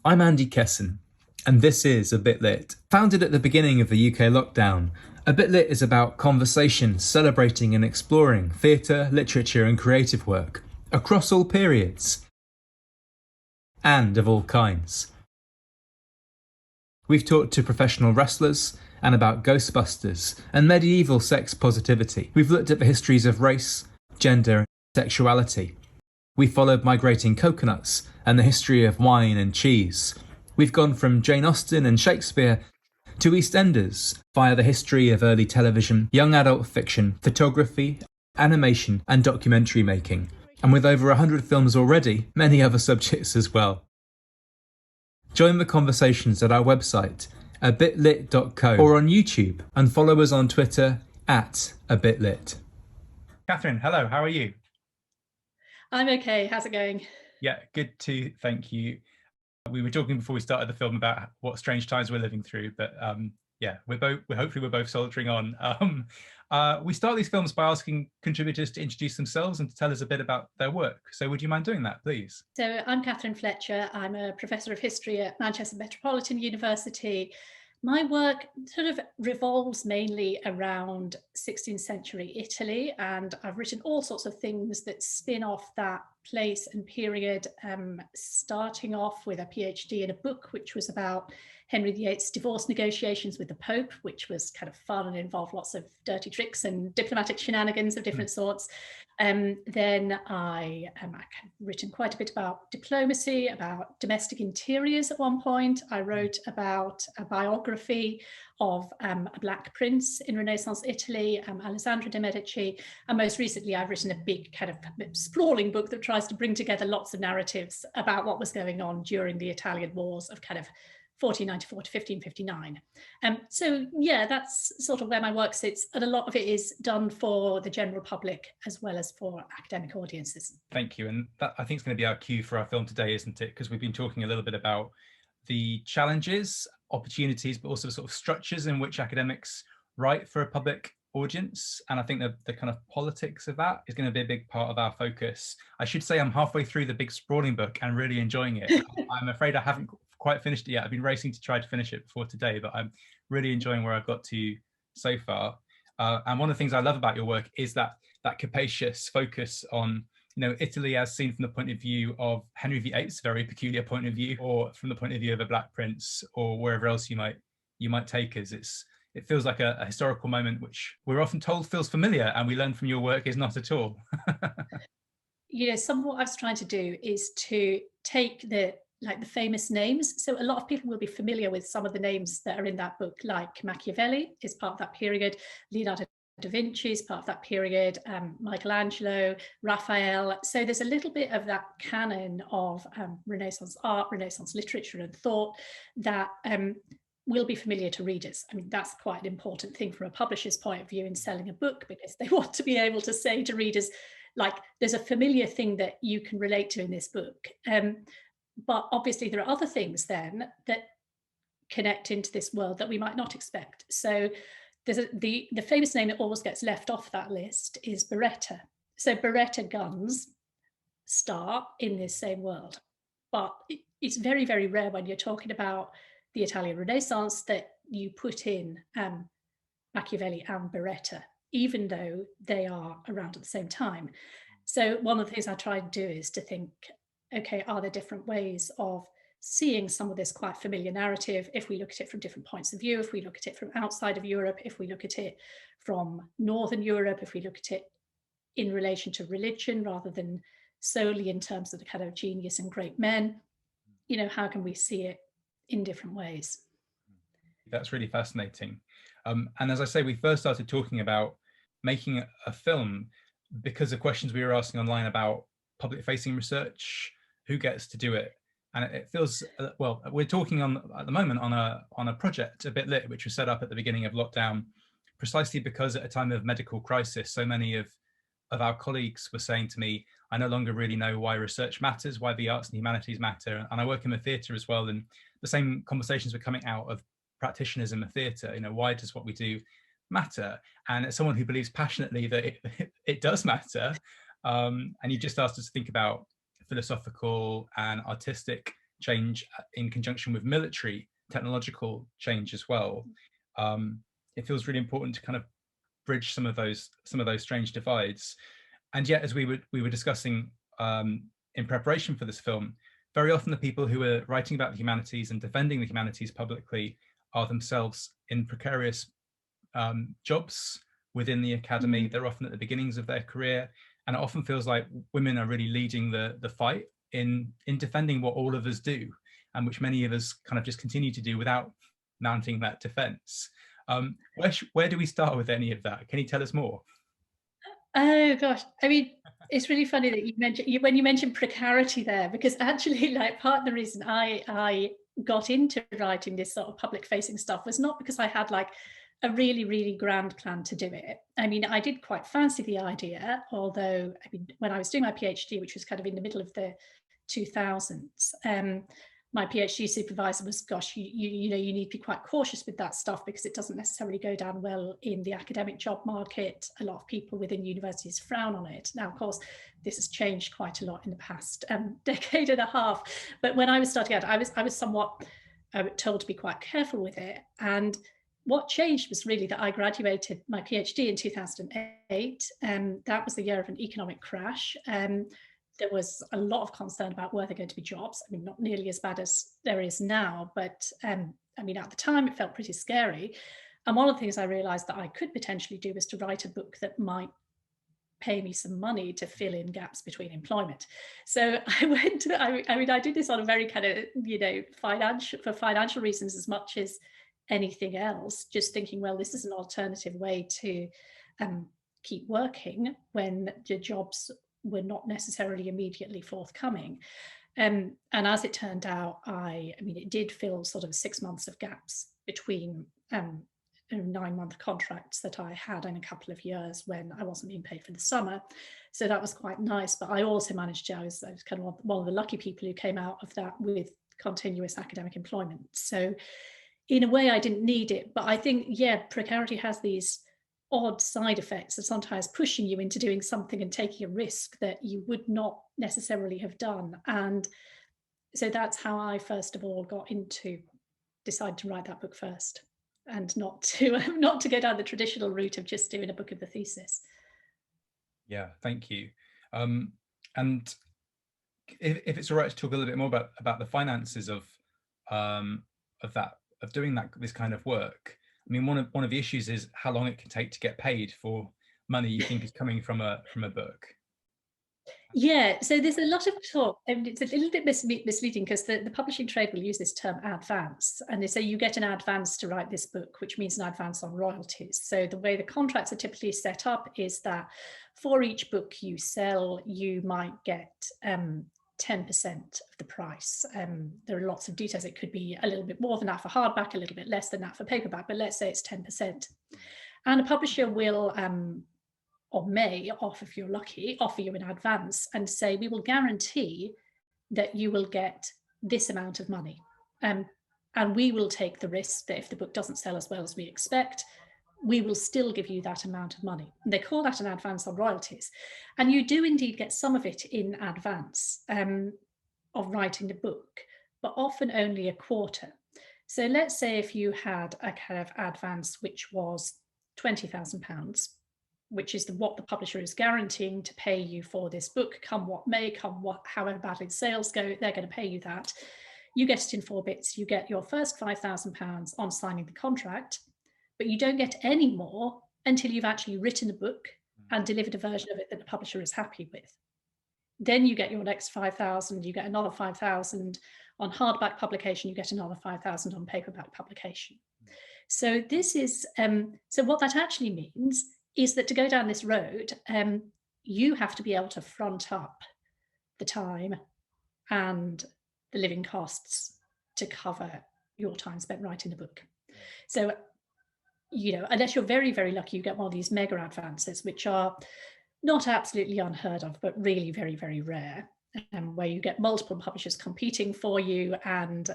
I'm Andy Kesson, and this is A Bit Lit. Founded at the beginning of the UK lockdown, A Bit Lit is about conversation, celebrating and exploring theatre, literature and creative work across all periods and of all kinds. We've talked to professional wrestlers and about Ghostbusters and medieval sex positivity. We've looked at the histories of race, gender and sexuality. We followed migrating coconuts and the history of wine and cheese. We've gone from Jane Austen and Shakespeare to EastEnders via the history of early television, young adult fiction, photography, animation and documentary making. And with over 100 films already, many other subjects as well. Join the conversations at our website, abitlit.co, or on YouTube, and follow us on Twitter @abitlit. Catherine, hello, how are you? I'm okay. How's it going? Yeah, good too, thank you. We were talking before we started the film about what strange times we're living through, but yeah, hopefully we're both soldiering on. We start these films by asking contributors to introduce themselves and to tell us a bit about their work. So would you mind doing that, please? So I'm Catherine Fletcher. I'm a professor of history at Manchester Metropolitan University. My work sort of revolves mainly around 16th century Italy, and I've written all sorts of things that spin off that place and period, starting off with a PhD in a book which was about Henry VIII's divorce negotiations with the Pope, which was kind of fun and involved lots of dirty tricks and diplomatic shenanigans of different sorts. Then I've written quite a bit about diplomacy, about domestic interiors at one point. I wrote about a biography of a Black prince in Renaissance Italy, Alessandro de' Medici. And most recently, I've written a big kind of sprawling book that tries to bring together lots of narratives about what was going on during the Italian wars of kind of 1494 to 1559. So yeah, that's sort of where my work sits. And a lot of it is done for the general public as well as for academic audiences. Thank you. And that, I think, is going to be our cue for our film today, isn't it? Because we've been talking a little bit about the challenges, opportunities, but also the sort of structures in which academics write for a public audience. And I think that the kind of politics of that is going to be a big part of our focus. I should say I'm halfway through the big sprawling book and really enjoying it. I'm afraid I haven't quite finished it yet. I've been racing to try to finish it before today, but I'm really enjoying where I've got to so far. And one of the things I love about your work is that capacious focus on, you know, Italy as seen from the point of view of Henry VIII's very peculiar point of view, or from the point of view of a Black prince, or wherever else you might take us. It feels like a historical moment which we're often told feels familiar, and we learn from your work is not at all. You know, some of what I was trying to do is to take the famous names. So a lot of people will be familiar with some of the names that are in that book, like Machiavelli is part of that period, Leonardo da Vinci is part of that period, Michelangelo, Raphael. So there's a little bit of that canon of Renaissance art, Renaissance literature and thought that will be familiar to readers. I mean, that's quite an important thing from a publisher's point of view in selling a book, because they want to be able to say to readers, like, there's a familiar thing that you can relate to in this book. But obviously there are other things then that connect into this world that we might not expect. So there's the famous name that always gets left off that list is Beretta. So Beretta guns start in this same world. But it's very, very rare when you're talking about the Italian Renaissance that you put in Machiavelli and Beretta, even though they are around at the same time. So one of the things I try to do is to think, okay, are there different ways of seeing some of this quite familiar narrative if we look at it from different points of view, if we look at it from outside of Europe, if we look at it from Northern Europe, if we look at it in relation to religion rather than solely in terms of the kind of genius and great men, you know, how can we see it in different ways? That's really fascinating. And as I say, we first started talking about making a film because of questions we were asking online about public facing research, who gets to do it. And it feels, well, we're talking at the moment on a project, A Bit Lit, which was set up at the beginning of lockdown, precisely because at a time of medical crisis, so many of our colleagues were saying to me, I no longer really know why research matters, why the arts and humanities matter. And I work in the theatre as well. And the same conversations were coming out of practitioners in the theatre. You know, why does what we do matter? And as someone who believes passionately that it does matter, and you just asked us to think about philosophical and artistic change in conjunction with military technological change as well. It feels really important to kind of bridge some of those strange divides. And yet, as we were discussing in preparation for this film, very often the people who are writing about the humanities and defending the humanities publicly are themselves in precarious jobs within the academy. They're often at the beginnings of their career, and it often feels like women are really leading the fight in defending what all of us do, and which many of us kind of just continue to do without mounting that defense. Where do we start with any of that? Can you tell us more? Oh gosh, I mean, it's really funny that you mentioned when you mentioned precarity there, because actually, like, part of the reason I got into writing this sort of public facing stuff was not because I had like a really, really grand plan to do it. I mean, I did quite fancy the idea, although, I mean, when I was doing my PhD, which was kind of in the middle of the 2000s, my PhD supervisor was, gosh, you know, you need to be quite cautious with that stuff because it doesn't necessarily go down well in the academic job market. A lot of people within universities frown on it. Now, of course, this has changed quite a lot in the past decade and a half. But when I was starting out, I was somewhat told to be quite careful with it. And what changed was really that I graduated my PhD in 2008. That was the year of an economic crash. There was a lot of concern about were there going to be jobs. I mean, not nearly as bad as there is now, but I mean, at the time it felt pretty scary. And one of the things I realized that I could potentially do was to write a book that might pay me some money to fill in gaps between employment. So I went to, I mean, I did this on a very kind of, you know, for financial reasons as much as anything else, just thinking, well, this is an alternative way to keep working when the jobs were not necessarily immediately forthcoming. And as it turned out, I mean, it did fill sort of 6 months of gaps between 9-month contracts that I had in a couple of years when I wasn't being paid for the summer. So that was quite nice. But I also managed to, I was kind of one of the lucky people who came out of that with continuous academic employment. So in a way, I didn't need it. But I think, yeah, precarity has these odd side effects of sometimes pushing you into doing something and taking a risk that you would not necessarily have done. And so that's how I first of all got into decide to write that book first, and not to go down the traditional route of just doing a book of the thesis. Yeah, thank you. And if it's all right to talk a little bit more about the finances of doing this kind of work. I mean, one of the issues is how long it can take to get paid for money you think is coming from a book. Yeah, so there's a lot of talk, and it's a little bit misleading because the publishing trade will use this term advance, and they say you get an advance to write this book, which means an advance on royalties. So the way the contracts are typically set up is that for each book you sell, you might get 10% of the price. There are lots of details. It could be a little bit more than that for hardback, a little bit less than that for paperback, but let's say it's 10%. And a publisher will or may offer, if you're lucky, offer you in advance and say, we will guarantee that you will get this amount of money. And we will take the risk that if the book doesn't sell as well as we expect, we will still give you that amount of money. And they call that an advance on royalties. And you do indeed get some of it in advance of writing the book, but often only a quarter. So let's say if you had a kind of advance which was £20,000, which is what the publisher is guaranteeing to pay you for this book, come what may, however badly sales go, they're going to pay you that. You get it in 4 bits. You get your first £5,000 on signing the contract, but you don't get any more until you've actually written a book and delivered a version of it that the publisher is happy with. Then you get your next 5,000, you get another 5,000 on hardback publication, you get another 5,000 on paperback publication. So this is, so what that actually means is that to go down this road, you have to be able to front up the time and the living costs to cover your time spent writing the book. So, you know, unless you're very, very lucky, you get one of these mega advances, which are not absolutely unheard of, but really very, very rare, where you get multiple publishers competing for you, and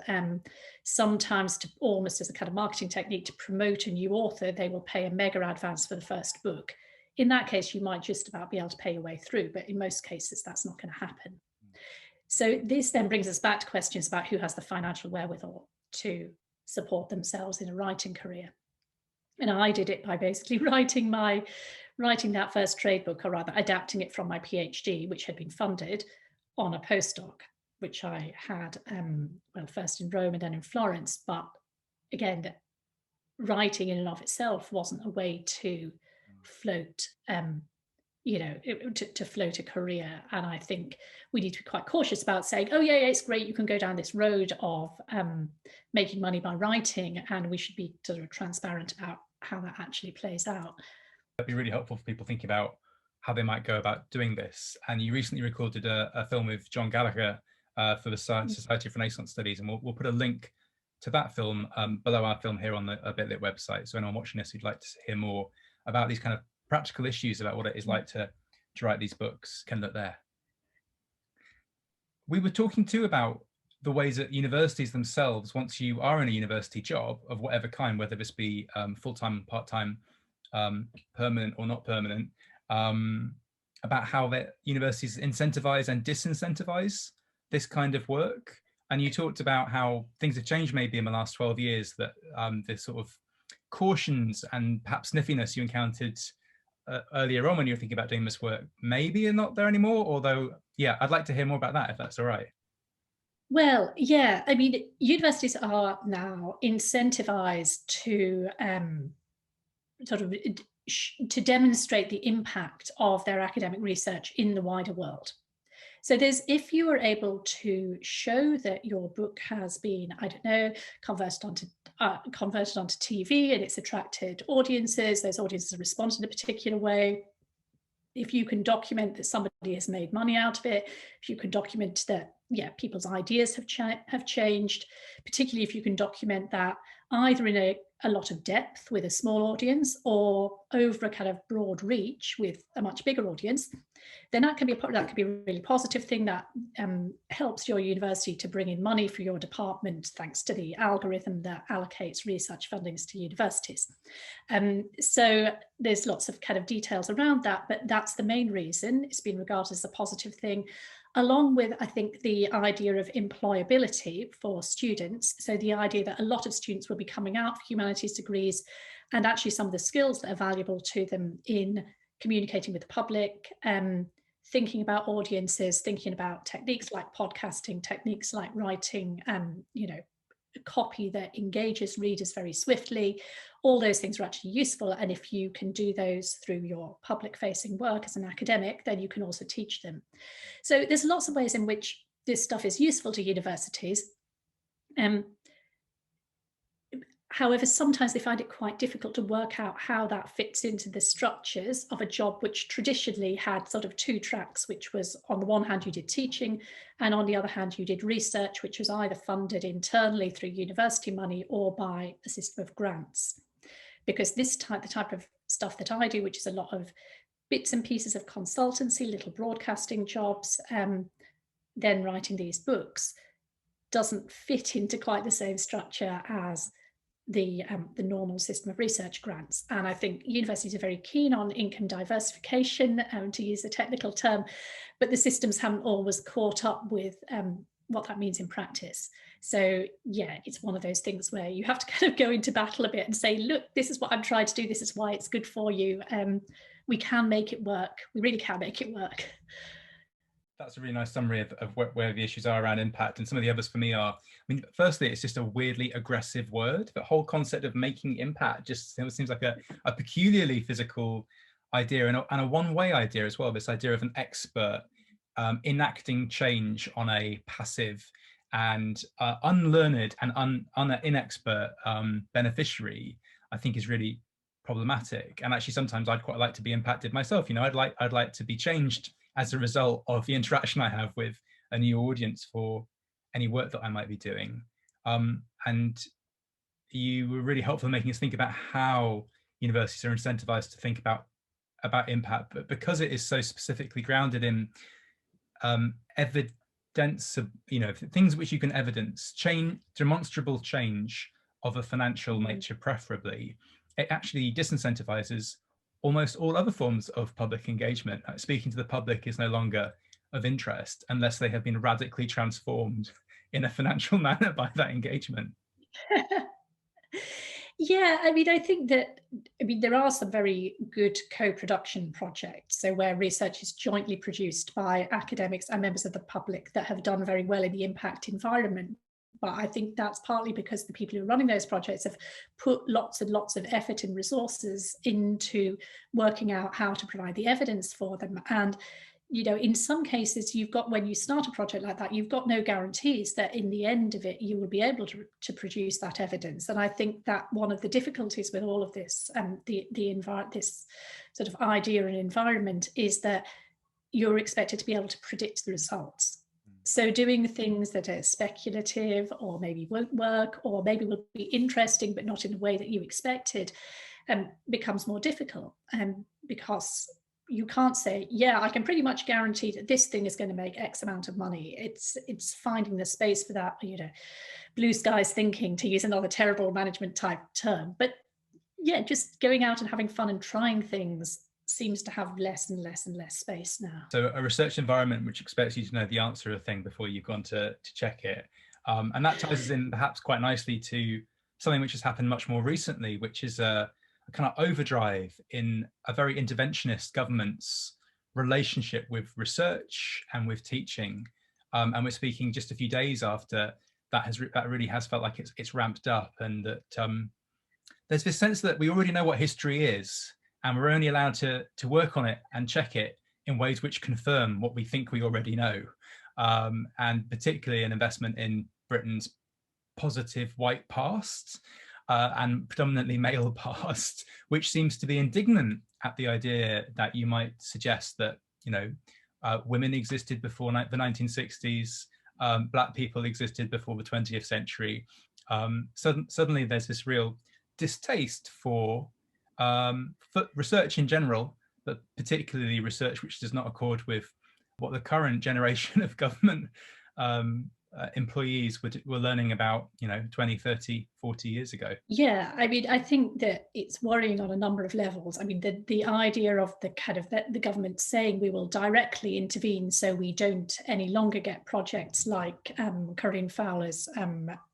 sometimes to almost as a kind of marketing technique to promote a new author, they will pay a mega advance for the first book. In that case, you might just about be able to pay your way through, but in most cases, that's not going to happen. So this then brings us back to questions about who has the financial wherewithal to support themselves in a writing career. And I did it by basically writing that first trade book, or rather adapting it from my PhD, which had been funded, on a postdoc, which I had, well, first in Rome and then in Florence. But again, writing in and of itself wasn't a way to float, to float a career. And I think we need to be quite cautious about saying, oh yeah, it's great, you can go down this road of making money by writing, and we should be sort of transparent about how that actually plays out. That'd be really helpful for people thinking about how they might go about doing this. And you recently recorded a film with John Gallagher for the Society of Renaissance Studies, and we'll put a link to that film below our film here on the BitLit website. So anyone watching this who'd like to hear more about these kind of practical issues about what it is like to write these books can look there. We were talking too about the ways that universities themselves, once you are in a university job of whatever kind, whether this be full-time, part-time, permanent or not permanent, about how that universities incentivize and disincentivize this kind of work. And you talked about how things have changed maybe in the last 12 years, that the sort of cautions and perhaps sniffiness you encountered earlier on when you were thinking about doing this work maybe are not there anymore. Although, yeah, I'd like to hear more about that, if that's all right. Well, yeah, I mean, universities are now incentivized to sort of to demonstrate the impact of their academic research in the wider world. So if you are able to show that your book has been, I don't know, converted onto TV and it's attracted audiences, those audiences have responded in a particular way. If you can document that somebody has made money out of it, if you can document that, yeah, people's ideas have changed, particularly if you can document that either in a lot of depth with a small audience or over a kind of broad reach with a much bigger audience, then that can be a really positive thing that helps your university to bring in money for your department, thanks to the algorithm that allocates research fundings to universities. So there's lots of kind of details around that, but that's the main reason it's been regarded as a positive thing, along with, I think, the idea of employability for students. So the idea that a lot of students will be coming out for humanities degrees, and actually some of the skills that are valuable to them in communicating with the public, thinking about audiences, thinking about techniques like podcasting, techniques like writing, copy that engages readers very swiftly. All those things are actually useful. And if you can do those through your public facing work as an academic, then you can also teach them. So there's lots of ways in which this stuff is useful to universities. However, sometimes they find it quite difficult to work out how that fits into the structures of a job which traditionally had sort of two tracks, which was, on the one hand, you did teaching, and on the other hand, you did research, which was either funded internally through university money or by a system of grants. Because the type of stuff that I do, which is a lot of bits and pieces of consultancy, little broadcasting jobs, then writing these books, doesn't fit into quite the same structure as the normal system of research grants. And I think universities are very keen on income diversification, to use a technical term, but the systems haven't always caught up with what that means in practice. So yeah, it's one of those things where you have to kind of go into battle a bit and say, look, this is what I'm trying to do, this is why it's good for you. We can make it work. We really can make it work. That's a really nice summary of where the issues are around impact. And some of the others for me are, I mean, firstly, it's just a weirdly aggressive word. The whole concept of making impact just seems like a peculiarly physical idea, and a one-way idea as well, this idea of an expert enacting change on a passive and unlearned and inexpert beneficiary, I think is really problematic. And actually, sometimes I'd quite like to be impacted myself. You know, I'd like to be changed as a result of the interaction I have with a new audience for any work that I might be doing. And you were really helpful in making us think about how universities are incentivized to think about impact, but because it is so specifically grounded in evidence, you know, things which you can evidence, demonstrable change of a financial nature preferably, it actually disincentivizes almost all other forms of public engagement. Speaking to the public is no longer of interest unless they have been radically transformed in a financial manner by that engagement. Yeah, I mean, I think that, I mean, there are some very good co-production projects, so where research is jointly produced by academics and members of the public that have done very well in the impact environment. But I think that's partly because the people who are running those projects have put lots and lots of effort and resources into working out how to provide the evidence for them. And you know, in some cases, you've got, when you start a project like that, you've got no guarantees that in the end of it, you will be able to produce that evidence. And I think that one of the difficulties with all of this, this sort of idea and environment, is that you're expected to be able to predict the results. So doing things that are speculative or maybe won't work or maybe will be interesting but not in the way that you expected becomes more difficult, because you can't say, yeah, I can pretty much guarantee that this thing is going to make X amount of money. It's finding the space for that, you know, blue skies thinking, to use another terrible management type term. But yeah, just going out and having fun and trying things seems to have less and less and less space now. So a research environment which expects you to know the answer of a thing before you've gone to check it. And that ties us in perhaps quite nicely to something which has happened much more recently, which is a kind of overdrive in a very interventionist government's relationship with research and with teaching. And we're speaking just a few days after that really has felt like it's ramped up, and that there's this sense that we already know what history is, and we're only allowed to work on it and check it in ways which confirm what we think we already know. And particularly an investment in Britain's positive white past, and predominantly male past, which seems to be indignant at the idea that you might suggest that, you know, women existed before the 1960s, Black people existed before the 20th century. Suddenly there's this real distaste for research in general, but particularly research which does not accord with what the current generation of government employees were learning about, you know, 20, 30, 40 years ago. Yeah, I mean, I think that it's worrying on a number of levels. I mean, the idea of the kind of the government saying we will directly intervene so we don't any longer get projects like Corinne Fowler's,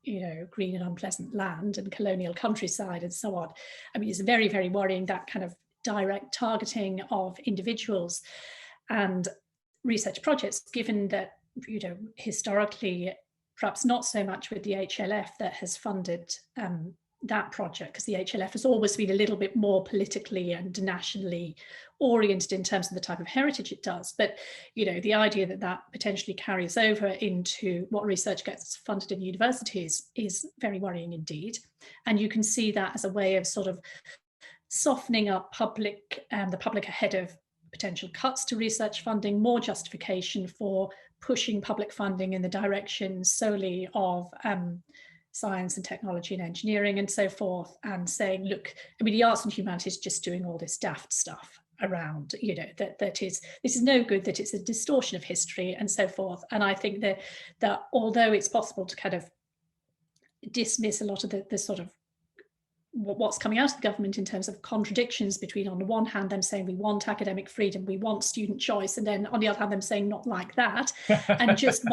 you know, Green and Unpleasant Land and Colonial Countryside and so on. I mean, it's very, very worrying, that kind of direct targeting of individuals and research projects, given that, you know, historically, perhaps not so much with the HLF that has funded that project, because the HLF has always been a little bit more politically and nationally oriented in terms of the type of heritage it does. But, you know, the idea that that potentially carries over into what research gets funded in universities is very worrying indeed. And you can see that as a way of sort of softening up the public ahead of potential cuts to research funding, more justification for pushing public funding in the direction solely of science and technology and engineering and so forth, and saying, look, I mean, the arts and humanities just doing all this daft stuff around, you know, this is no good, that it's a distortion of history and so forth. And I think that although it's possible to kind of dismiss a lot of the sort of what's coming out of the government in terms of contradictions between, on the one hand, them saying we want academic freedom, we want student choice, and then on the other hand, them saying not like that, and just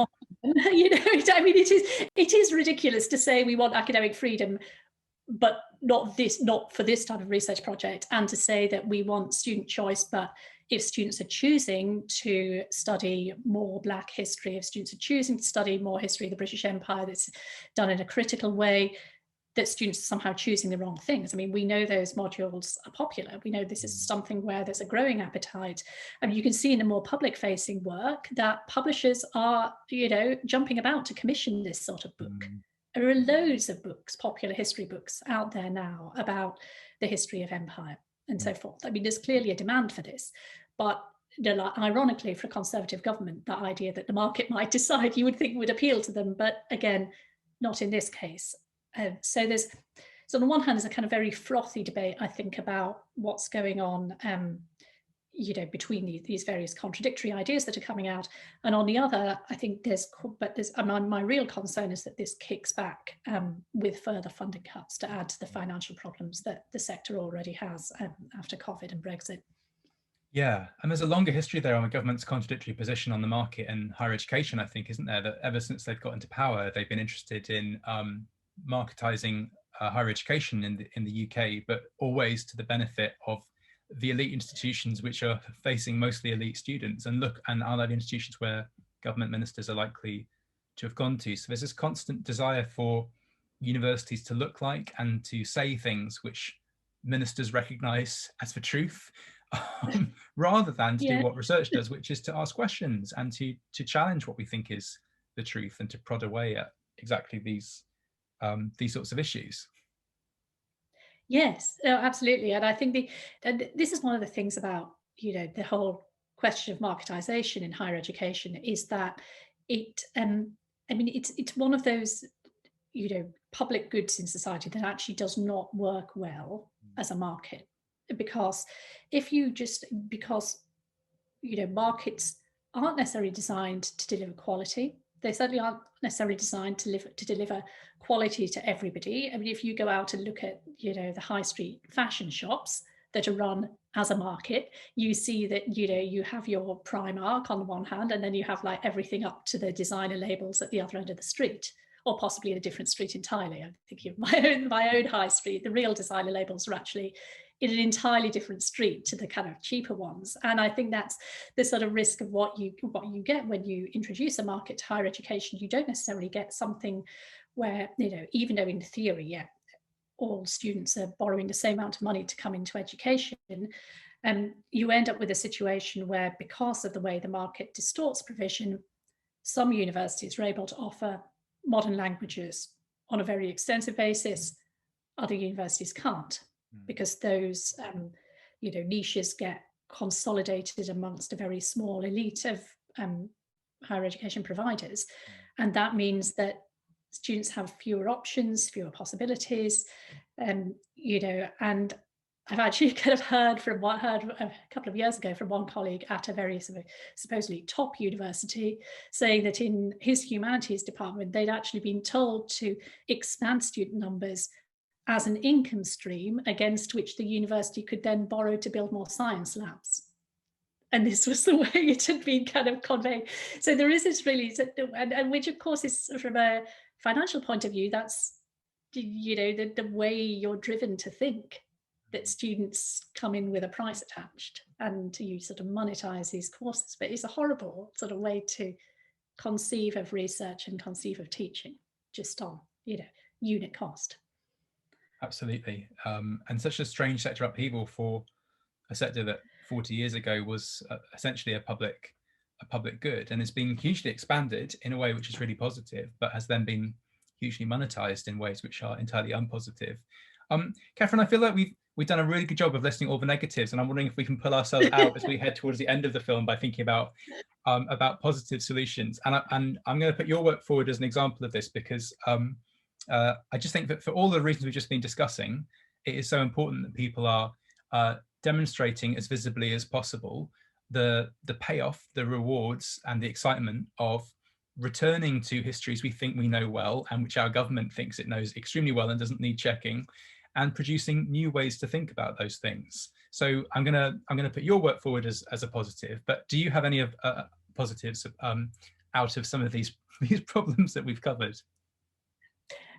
you know, I mean, it is ridiculous to say we want academic freedom, but not for this type of research project, and to say that we want student choice, but if students are choosing to study more Black history, if students are choosing to study more history of the British Empire that's done in a critical way, that students are somehow choosing the wrong things. I mean, we know those modules are popular. We know this is something where there's a growing appetite. I mean, you can see in the more public-facing work that publishers are, you know, jumping about to commission this sort of book. There are loads of books, popular history books out there now about the history of empire and so forth. I mean, there's clearly a demand for this, but ironically, for a Conservative government, that idea that the market might decide, you would think would appeal to them, but again, not in this case. So on the one hand, there's a kind of very frothy debate, I think, about what's going on, you know, between these various contradictory ideas that are coming out. And on the other, I think my real concern is that this kicks back with further funding cuts to add to the financial problems that the sector already has after COVID and Brexit. Yeah, and there's a longer history there on the government's contradictory position on the market and higher education, I think, isn't there? That ever since they've got into power, they've been interested in marketizing higher education in the UK, but always to the benefit of the elite institutions, which are facing mostly elite students, and are the institutions where government ministers are likely to have gone to. So there's this constant desire for universities to look like and to say things which ministers recognise as the truth, rather than to do Yeah. what research does, which is to ask questions and to challenge what we think is the truth and to prod away at exactly these sorts of issues. Yes, no, absolutely. And I think this is one of the things about, the whole question of marketization in higher education is that it, I mean, it's one of those, public goods in society that actually does not work well as a market. Because if you just, because, markets aren't necessarily designed to deliver quality. They certainly aren't necessarily designed to deliver quality to everybody. I mean, if you go out and look at, the high street fashion shops that are run as a market, you see that, you have your Primark on the one hand, and then you have like everything up to the designer labels at the other end of the street, or possibly in a different street entirely. I'm thinking of my own high street. The real designer labels are actually in an entirely different street to the kind of cheaper ones. And I think that's the sort of risk of what you get when you introduce a market to higher education. You don't necessarily get something where, even though in theory, yeah, all students are borrowing the same amount of money to come into education, you end up with a situation where, because of the way the market distorts provision, some universities are able to offer modern languages on a very extensive basis. Other universities can't, because those niches get consolidated amongst a very small elite of higher education providers, and that means that students have fewer options, fewer possibilities, and I've actually kind of heard a couple of years ago from one colleague at a very supposedly top university, saying that in his humanities department they'd actually been told to expand student numbers as an income stream against which the university could then borrow to build more science labs. And this was the way it had been kind of conveyed. So there is this really, and which of course is, from a financial point of view, that's, the way you're driven to think, that students come in with a price attached and you sort of monetize these courses. But it's a horrible sort of way to conceive of research and conceive of teaching, just on, unit cost. Absolutely, and such a strange sector upheaval for a sector that 40 years ago was essentially a public good, and it's been hugely expanded in a way which is really positive, but has then been hugely monetized in ways which are entirely unpositive. Catherine, I feel like we've done a really good job of listing all the negatives, and I'm wondering if we can pull ourselves out as we head towards the end of the film by thinking about positive solutions. And I'm going to put your work forward as an example of this, because I just think that for all the reasons we've just been discussing, it is so important that people are demonstrating as visibly as possible the payoff, the rewards, and the excitement of returning to histories we think we know well and which our government thinks it knows extremely well and doesn't need checking, and producing new ways to think about those things. So I'm gonna put your work forward as a positive. But do you have any of positives out of some of these problems that we've covered?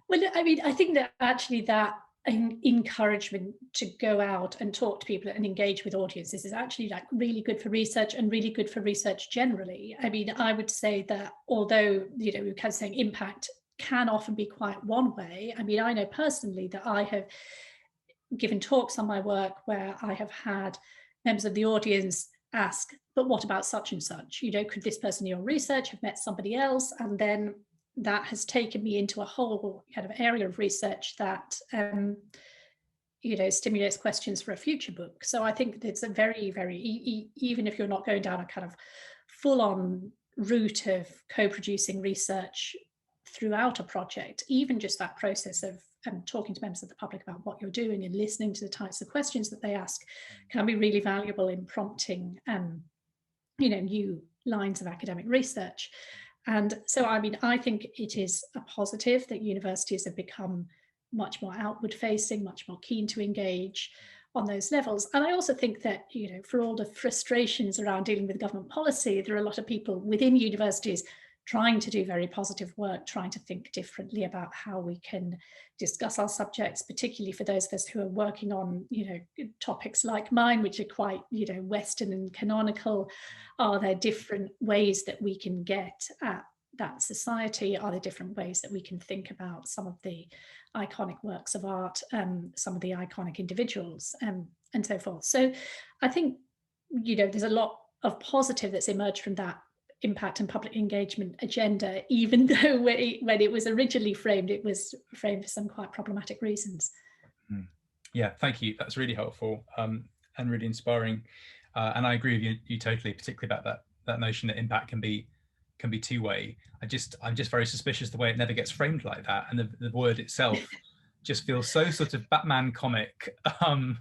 Well, I mean, I think that actually that encouragement to go out and talk to people and engage with audiences is actually like really good for research, and really good for research generally. I mean, I would say that although, we're kind of saying impact can often be quite one way. I mean, I know personally that I have given talks on my work where I have had members of the audience ask, but what about such and such? Could this person in your research have met somebody else? And then that has taken me into a whole kind of area of research that stimulates questions for a future book. So I think it's a very, very, even if you're not going down a kind of full-on route of co-producing research throughout a project, even just that process of talking to members of the public about what you're doing and listening to the types of questions that they ask can be really valuable in prompting new lines of academic research. And so, I mean, I think it is a positive that universities have become much more outward facing, much more keen to engage. on those levels. And I also think that, you know, for all the frustrations around dealing with government policy, there are a lot of people within universities trying to do very positive work, trying to think differently about how we can discuss our subjects, particularly for those of us who are working on, you know, topics like mine, which are quite, you know, Western and canonical. Are there different ways that we can get at that society? Are there different ways that we can think about some of the iconic works of art, some of the iconic individuals, and so forth? So I think, you know, there's a lot of positive that's emerged from that impact and public engagement agenda, even though when it was originally framed, it was framed for some quite problematic reasons. Yeah, thank you. That's really helpful and really inspiring. And I agree with you totally, particularly about that notion that impact can be two-way. I'm just very suspicious the way it never gets framed like that, and the word itself just feels so sort of Batman comic in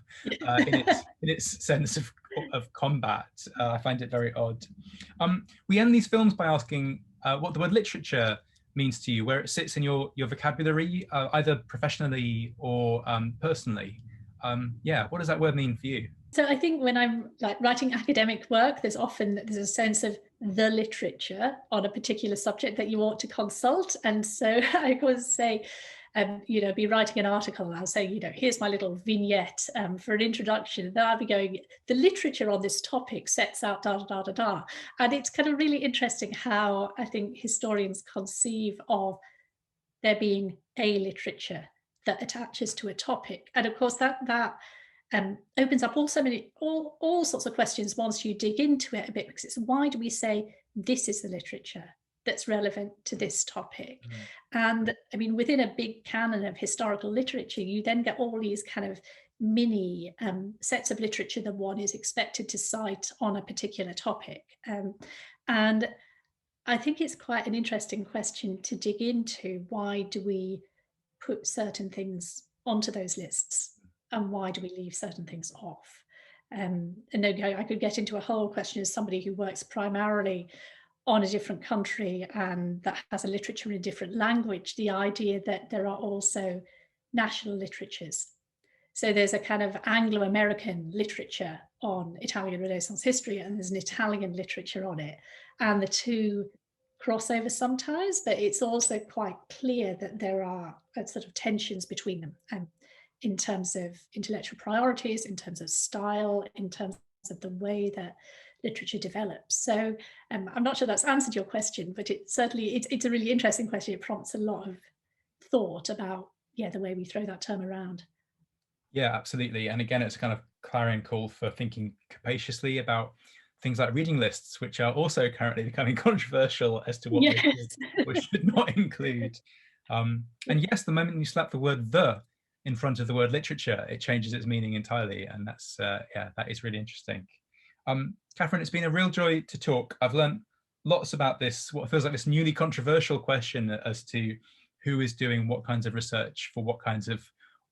its sense of combat. I find it very odd. We end these films by asking what the word literature means to you, where it sits in your vocabulary, either professionally or personally. Yeah, what does that word mean for you? So I think when I'm like writing academic work, there's a sense of the literature on a particular subject that you ought to consult. And so I would say, you know, be writing an article and I'll say, you know, here's my little vignette for an introduction. And then I'll be going, the literature on this topic sets out da, da, da, da, da. And it's kind of really interesting how I think historians conceive of there being a literature that attaches to a topic. And of course, that opens up all sorts of questions once you dig into it a bit, because it's why do we say this is the literature that's relevant to this topic? And I mean, within a big canon of historical literature, you then get all these kind of mini sets of literature that one is expected to cite on a particular topic. And I think it's quite an interesting question to dig into. Why do we put certain things onto those lists? And why do we leave certain things off? And I could get into a whole question as somebody who works primarily on a different country and that has a literature in a different language, the idea that there are also national literatures. So there's a kind of Anglo-American literature on Italian Renaissance history, and there's an Italian literature on it. And the two cross over sometimes, but it's also quite clear that there are sort of tensions between them. In terms of intellectual priorities, in terms of style, in terms of the way that literature develops. So I'm not sure that's answered your question, but it's a really interesting question. It prompts a lot of thought about, the way we throw that term around. Yeah, absolutely. And again, it's kind of clarion call for thinking capaciously about things like reading lists, which are also currently becoming controversial as to what we should not include. And yes, the moment you slap the word "the" in front of the word literature, it changes its meaning entirely. And that's, that is really interesting. Catherine, it's been a real joy to talk. I've learned lots about this, what feels like this newly controversial question as to who is doing what kinds of research for what kinds of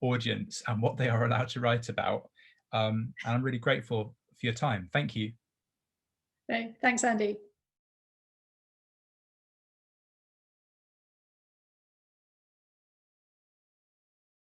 audience and what they are allowed to write about. And I'm really grateful for your time. Thank you. Thanks, Andy.